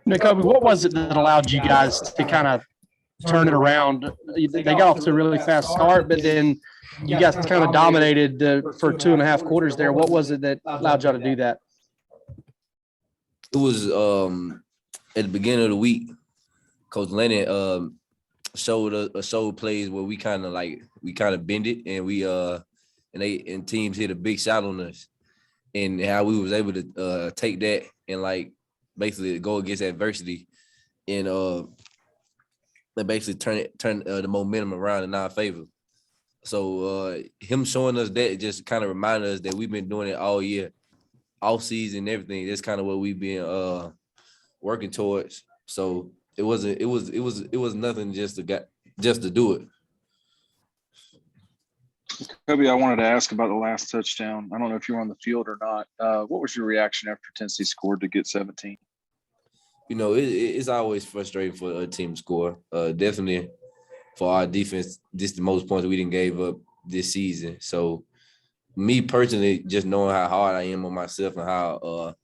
Nakobe, what was it that allowed you guys to kind of turn it around? They got off to a really fast start, but then you guys kind of dominated for 2.5 quarters there. What was it that allowed y'all to do that? It was at the beginning of the week, Coach Lennon showed plays where we kind of bend it, and teams hit a big shot on us, and how we was able to take that and basically go against adversity and basically turn the momentum around in our favor. So him showing us that just kind of reminded us that we've been doing it all year, off season, and everything. That's kind of what we've been working towards. So it was nothing just to do it. Kobe, I wanted to ask about the last touchdown. I don't know if you were on the field or not. What was your reaction after Tennessee scored to get 17? It's always frustrating for a team to score. Definitely for our defense, this is the most points we didn't gave up this season. So me personally, just knowing how hard I am on myself and how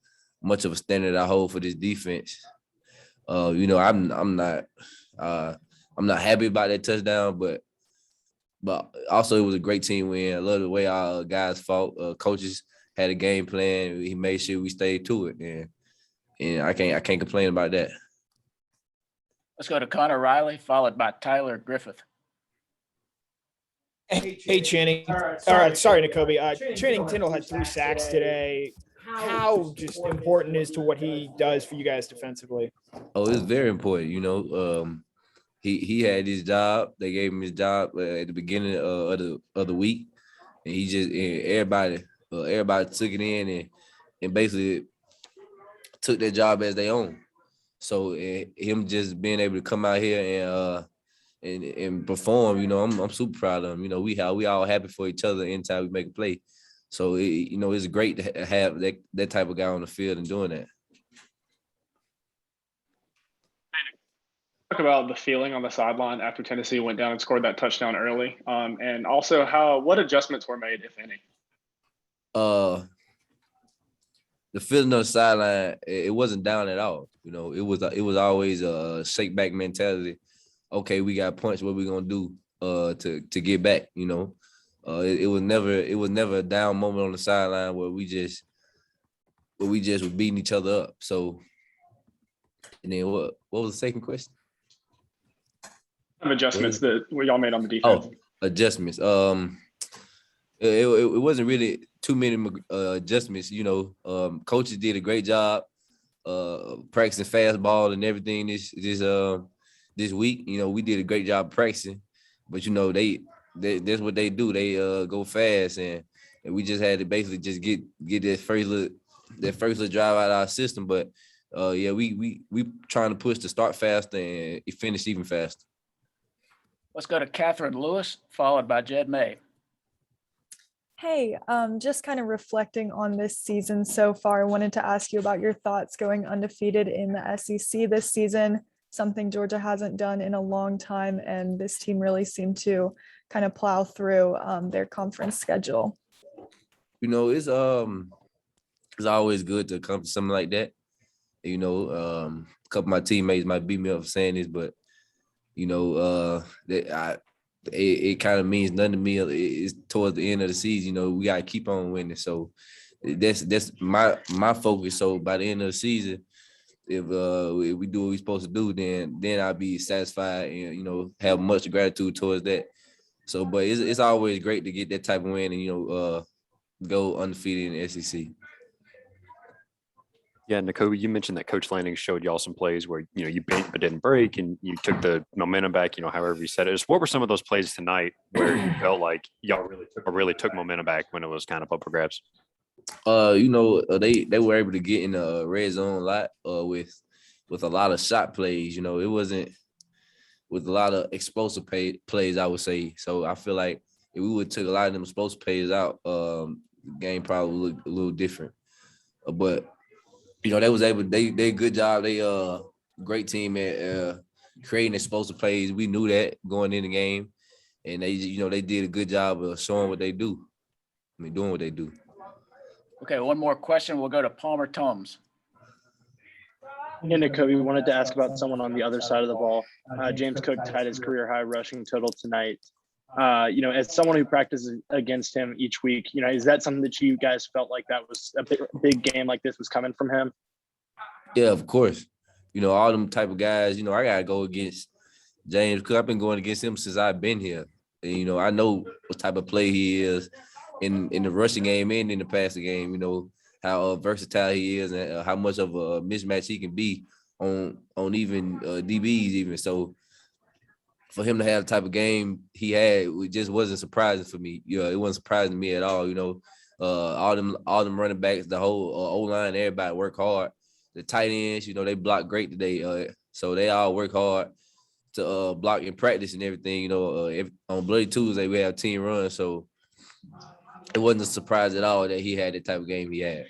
much of a standard I hold for this defense, I'm not happy about that touchdown, but also it was a great team win. I love the way our guys fought. Coaches had a game plan. He made sure we stayed to it, and I can't complain about that. Let's go to Connor Riley, followed by Tyler Griffith. Hey, Channing. All right, sorry, Nakobe. Channing Tindall had 3 sacks today. How just important is to what he does for you guys defensively? Oh, it's very important. He had his job. They gave him his job at the beginning of the week, and everybody took it in and basically took their job as their own. So him just being able to come out here and perform, I'm super proud of him. We all happy for each other anytime we make a play. So it's great to have that type of guy on the field and doing that. Talk about the feeling on the sideline after Tennessee went down and scored that touchdown early, and also what adjustments were made, if any. The feeling on the sideline, it wasn't down at all. It was always a shake back mentality. Okay, we got points. What we gonna do to get back? It was never a down moment on the sideline where we just were beating each other up. So, and then what was the second question? Adjustments that y'all made on the defense. Oh, adjustments. It wasn't really too many adjustments. Coaches did a great job practicing fastball and everything this week. We did a great job practicing, but they that's what they do. They go fast, and we just had to basically just get that first little drive out of our system. But we trying to push to start faster and finish even faster. Let's go to Catherine Lewis, followed by Jed May. Hey, just kind of reflecting on this season so far, I wanted to ask you about your thoughts going undefeated in the SEC this season, something Georgia hasn't done in a long time, and this team really seemed to kind of plow through their conference schedule. It's always good to come to something like that. A couple of my teammates might beat me up for saying this, but it kind of means nothing to me. It's towards the end of the season. We gotta keep on winning. So that's my focus. So by the end of the season, if we do what we're supposed to do, then I'll be satisfied and have much gratitude towards that. So, but it's always great to get that type of win and go undefeated in the SEC. Yeah, Nakobe, you mentioned that Coach Lanning showed y'all some plays where, you bent but didn't break and you took the momentum back, however you said it. Just what were some of those plays tonight where you felt like y'all really took momentum back when it was kind of up for grabs? They were able to get in the red zone a lot with a lot of shot plays. It wasn't with a lot of explosive plays, I would say. So I feel like if we would took a lot of them explosive plays out, the game probably would look a little different. But they was able. They did a good job. They great team at creating explosive plays. We knew that going in the game, and they did a good job of showing what they do. Doing what they do. Okay, one more question. We'll go to Palmer Toms. Yeah, Nakobe, wanted to ask about someone on the other side of the ball. James Cook tied his career high rushing total tonight. As someone who practices against him each week, is that something that you guys felt like that was a big game like this was coming from him? Yeah, of course. All them type of guys, I got to go against James Cook. I've been going against him since I've been here. And, I know what type of play he is in the rushing game and in the passing game, how versatile he is and how much of a mismatch he can be on even DBs even. So for him to have the type of game he had, it just wasn't surprising for me. It wasn't surprising to me at all. All them running backs, the whole O-line, everybody work hard. The tight ends, they block great today. So they all work hard to block in practice and everything. On Bloody Tuesday we have team run, so it wasn't a surprise at all that he had the type of game he had.